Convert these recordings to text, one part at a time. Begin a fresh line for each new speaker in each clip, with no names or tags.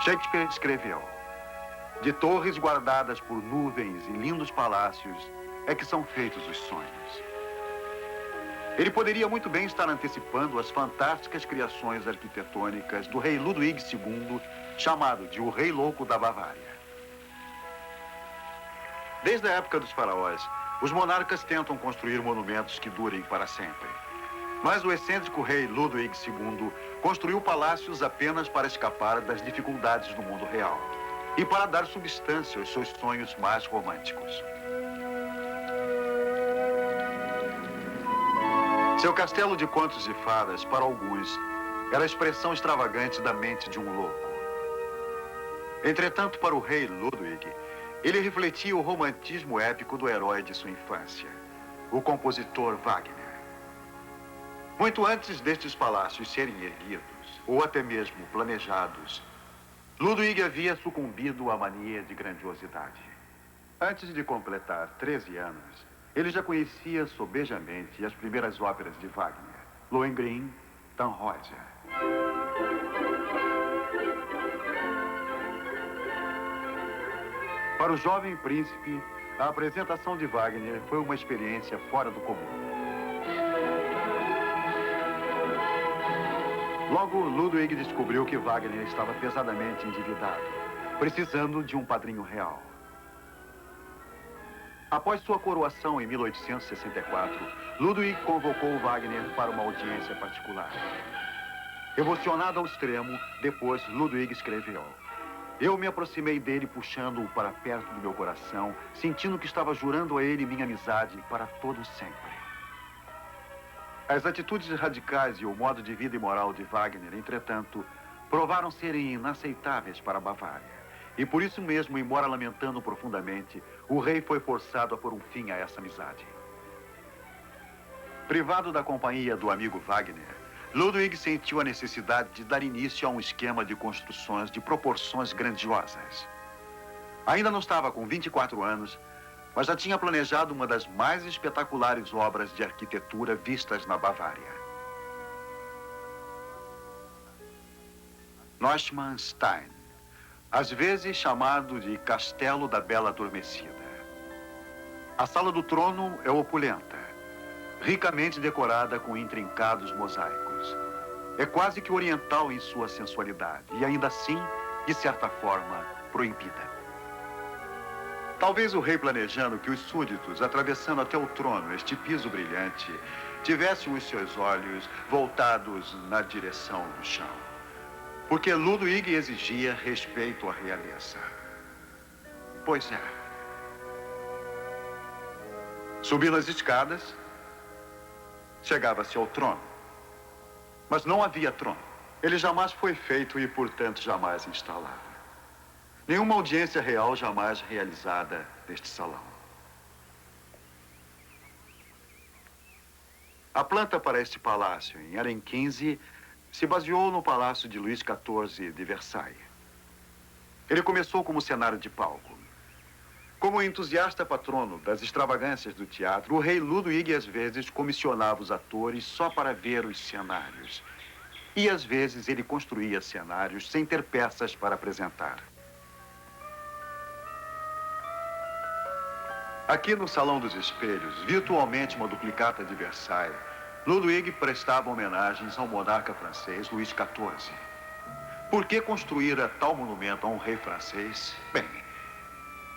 Shakespeare escreveu: de torres guardadas por nuvens e lindos palácios é que são feitos os sonhos. Ele poderia muito bem estar antecipando as fantásticas criações arquitetônicas do rei Ludwig II, chamado de o Rei Louco da Bavária. Desde a época dos faraós, os monarcas tentam construir monumentos que durem para sempre. Mas o excêntrico rei Ludwig II construiu palácios apenas para escapar das dificuldades do mundo real e para dar substância aos seus sonhos mais românticos. Seu castelo de contos e fadas, para alguns, era a expressão extravagante da mente de um louco. Entretanto, para o rei Ludwig, ele refletia o romantismo épico do herói de sua infância, o compositor Wagner. Muito antes destes palácios serem erguidos, ou até mesmo planejados, Ludwig havia sucumbido à mania de grandiosidade. Antes de completar 13 anos, ele já conhecia sobejamente as primeiras óperas de Wagner, Lohengrin, Tannhäuser. Para o jovem príncipe, a apresentação de Wagner foi uma experiência fora do comum. Logo, Ludwig descobriu que Wagner estava pesadamente endividado, precisando de um padrinho real. Após sua coroação em 1864, Ludwig convocou Wagner para uma audiência particular. Emocionado ao extremo, depois Ludwig escreveu: eu me aproximei dele puxando-o para perto do meu coração, sentindo que estava jurando a ele minha amizade para todo sempre. As atitudes radicais e o modo de vida imoral de Wagner, entretanto, provaram serem inaceitáveis para a Bavária. E por isso mesmo, embora lamentando profundamente, o rei foi forçado a pôr um fim a essa amizade. Privado da companhia do amigo Wagner, Ludwig sentiu a necessidade de dar início a um esquema de construções de proporções grandiosas. Ainda não estava com 24 anos, mas já tinha planejado uma das mais espetaculares obras de arquitetura vistas na Bavária. Neuschwanstein, às vezes chamado de Castelo da Bela Adormecida. A sala do trono é opulenta, ricamente decorada com intrincados mosaicos. É quase que oriental em sua sensualidade e ainda assim, de certa forma, proibida. Talvez o rei, planejando que os súditos, atravessando até o trono este piso brilhante, tivessem os seus olhos voltados na direção do chão. Porque Ludwig exigia respeito à realeza. Pois é. Subindo as escadas, chegava-se ao trono. Mas não havia trono. Ele jamais foi feito e, portanto, jamais instalado. Nenhuma audiência real jamais realizada neste salão. A planta para este palácio, em Arém 15, se baseou no palácio de Luís XIV de Versailles. Ele começou como cenário de palco. Como entusiasta patrono das extravagâncias do teatro, o rei Ludwig às vezes comissionava os atores só para ver os cenários. E às vezes ele construía cenários sem ter peças para apresentar. Aqui no Salão dos Espelhos, virtualmente uma duplicata de Versailles, Ludwig prestava homenagens ao monarca francês Luís XIV. Por que construir tal monumento a um rei francês? Bem,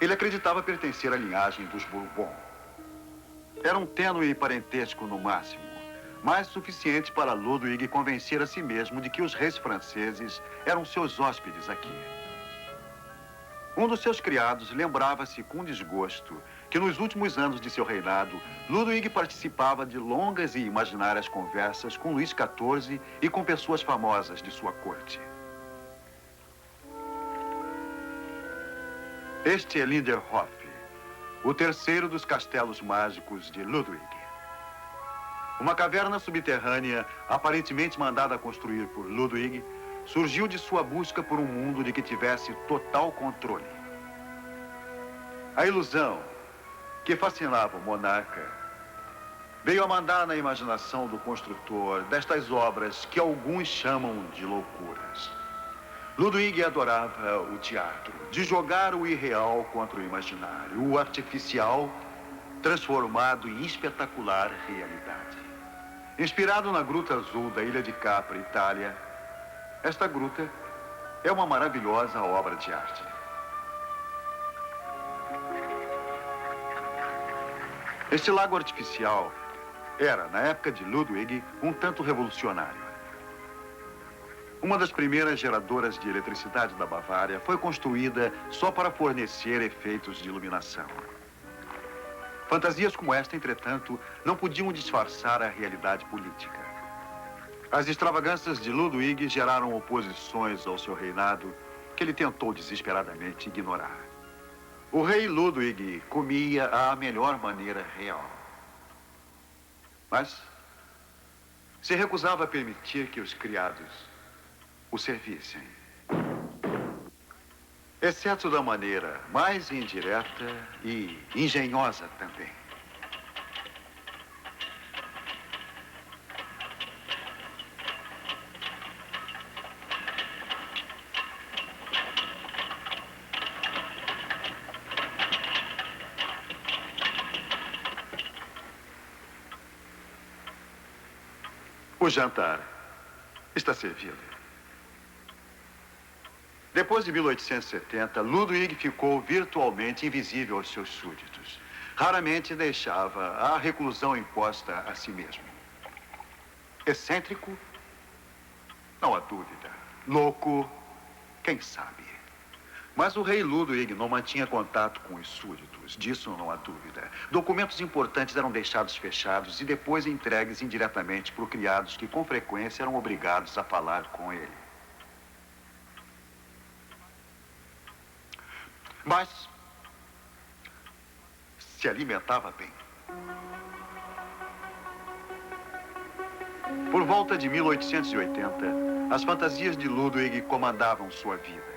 ele acreditava pertencer à linhagem dos Bourbon. Era um tênue parentesco no máximo, mas suficiente para Ludwig convencer a si mesmo de que os reis franceses eram seus hóspedes aqui. Um dos seus criados lembrava-se com desgosto que nos últimos anos de seu reinado, Ludwig participava de longas e imaginárias conversas com Luís XIV e com pessoas famosas de sua corte. Este é Linderhof, o terceiro dos castelos mágicos de Ludwig. Uma caverna subterrânea, aparentemente mandada construir por Ludwig, surgiu de sua busca por um mundo de que tivesse total controle. A ilusão que fascinava o monarca veio a mandar na imaginação do construtor destas obras que alguns chamam de loucuras. Ludwig adorava o teatro, de jogar o irreal contra o imaginário, o artificial transformado em espetacular realidade. Inspirado na Gruta Azul da Ilha de Capri, Itália, esta gruta é uma maravilhosa obra de arte. Este lago artificial era, na época de Ludwig, um tanto revolucionário. Uma das primeiras geradoras de eletricidade da Bavária foi construída só para fornecer efeitos de iluminação. Fantasias como esta, entretanto, não podiam disfarçar a realidade política. As extravagâncias de Ludwig geraram oposições ao seu reinado que ele tentou desesperadamente ignorar. O rei Ludwig comia à melhor maneira real. Mas se recusava a permitir que os criados o servissem. Exceto da maneira mais indireta e engenhosa também. O jantar está servido. Depois de 1870, Ludwig ficou virtualmente invisível aos seus súditos. Raramente deixava a reclusão imposta a si mesmo. Excêntrico? Não há dúvida. Louco? Quem sabe? Mas o rei Ludwig não mantinha contato com os súditos, disso não há dúvida. Documentos importantes eram deixados fechados e depois entregues indiretamente por criados que com frequência eram obrigados a falar com ele. Mas se alimentava bem. Por volta de 1880, as fantasias de Ludwig comandavam sua vida.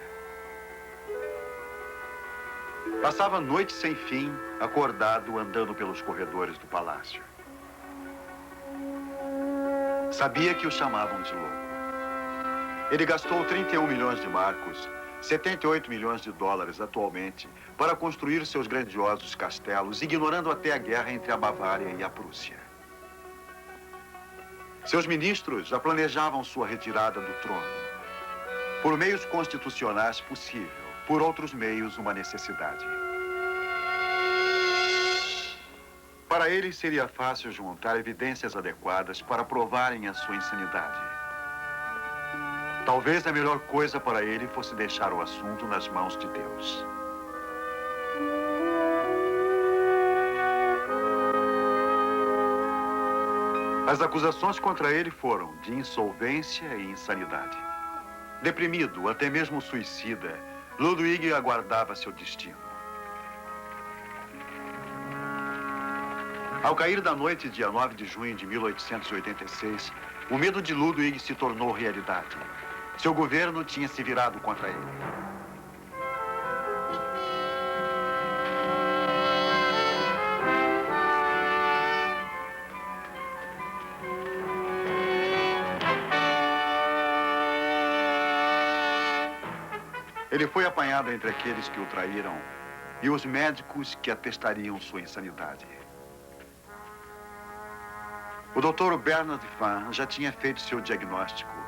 Passava noites sem fim, acordado, andando pelos corredores do palácio. Sabia que o chamavam de louco. Ele gastou 31 milhões de marcos, 78 milhões de dólares atualmente, para construir seus grandiosos castelos, ignorando até a guerra entre a Bavária e a Prússia. Seus ministros já planejavam sua retirada do trono. Por meios constitucionais possível, por outros meios uma necessidade. Para eles seria fácil juntar evidências adequadas para provarem a sua insanidade. Talvez a melhor coisa para ele fosse deixar o assunto nas mãos de Deus. As acusações contra ele foram de insolvência e insanidade. Deprimido, até mesmo suicida, Ludwig aguardava seu destino. Ao cair da noite, dia 9 de junho de 1886, o medo de Ludwig se tornou realidade. Seu governo tinha se virado contra ele. Ele foi apanhado entre aqueles que o traíram e os médicos que atestariam sua insanidade. O Dr. Bernard Fan já tinha feito seu diagnóstico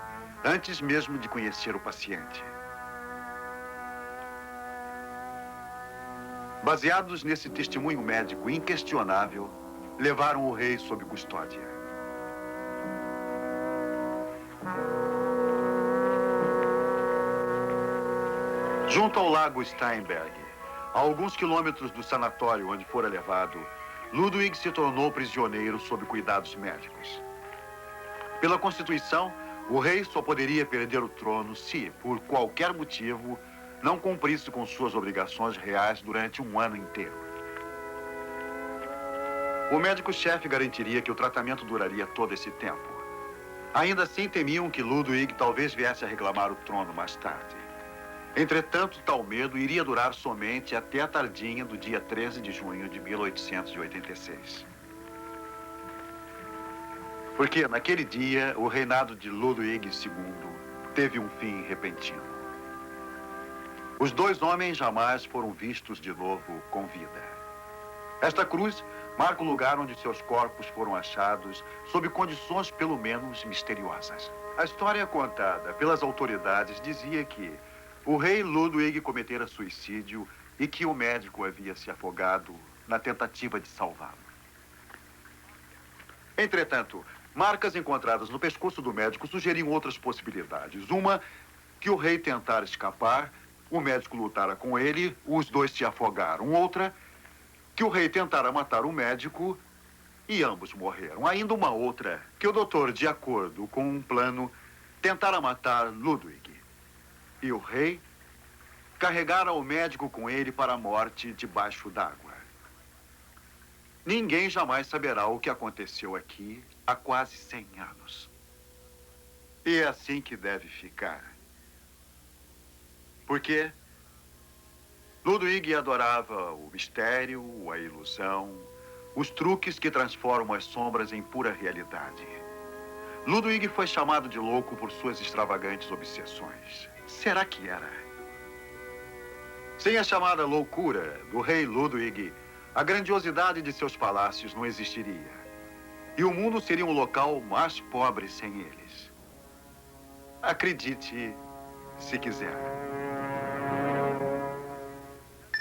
antes mesmo de conhecer o paciente. Baseados nesse testemunho médico inquestionável, levaram o rei sob custódia. Junto ao lago Steinberg, a alguns quilômetros do sanatório onde fora levado, Ludwig se tornou prisioneiro sob cuidados médicos. Pela Constituição, o rei só poderia perder o trono se, por qualquer motivo, não cumprisse com suas obrigações reais durante um ano inteiro. O médico-chefe garantiria que o tratamento duraria todo esse tempo. Ainda assim, temiam que Ludwig talvez viesse a reclamar o trono mais tarde. Entretanto, tal medo iria durar somente até a tardinha do dia 13 de junho de 1886. Porque naquele dia, o reinado de Ludwig II teve um fim repentino. Os dois homens jamais foram vistos de novo com vida. Esta cruz marca o lugar onde seus corpos foram achados, sob condições pelo menos misteriosas. A história contada pelas autoridades dizia que o rei Ludwig cometera suicídio e que o médico havia se afogado na tentativa de salvá-lo. Entretanto, marcas encontradas no pescoço do médico sugeriam outras possibilidades. Uma, que o rei tentara escapar, o médico lutara com ele, os dois se afogaram. Outra, que o rei tentara matar o médico e ambos morreram. Ainda uma outra, que o doutor, de acordo com um plano, tentara matar Ludwig. E o rei carregara o médico com ele para a morte debaixo d'água. Ninguém jamais saberá o que aconteceu aqui há quase 100 anos. E é assim que deve ficar. Porque Ludwig adorava o mistério, a ilusão, os truques que transformam as sombras em pura realidade. Ludwig foi chamado de louco por suas extravagantes obsessões. Será que era? Sem a chamada loucura do rei Ludwig, a grandiosidade de seus palácios não existiria. E o mundo seria um local mais pobre sem eles. Acredite, se quiser.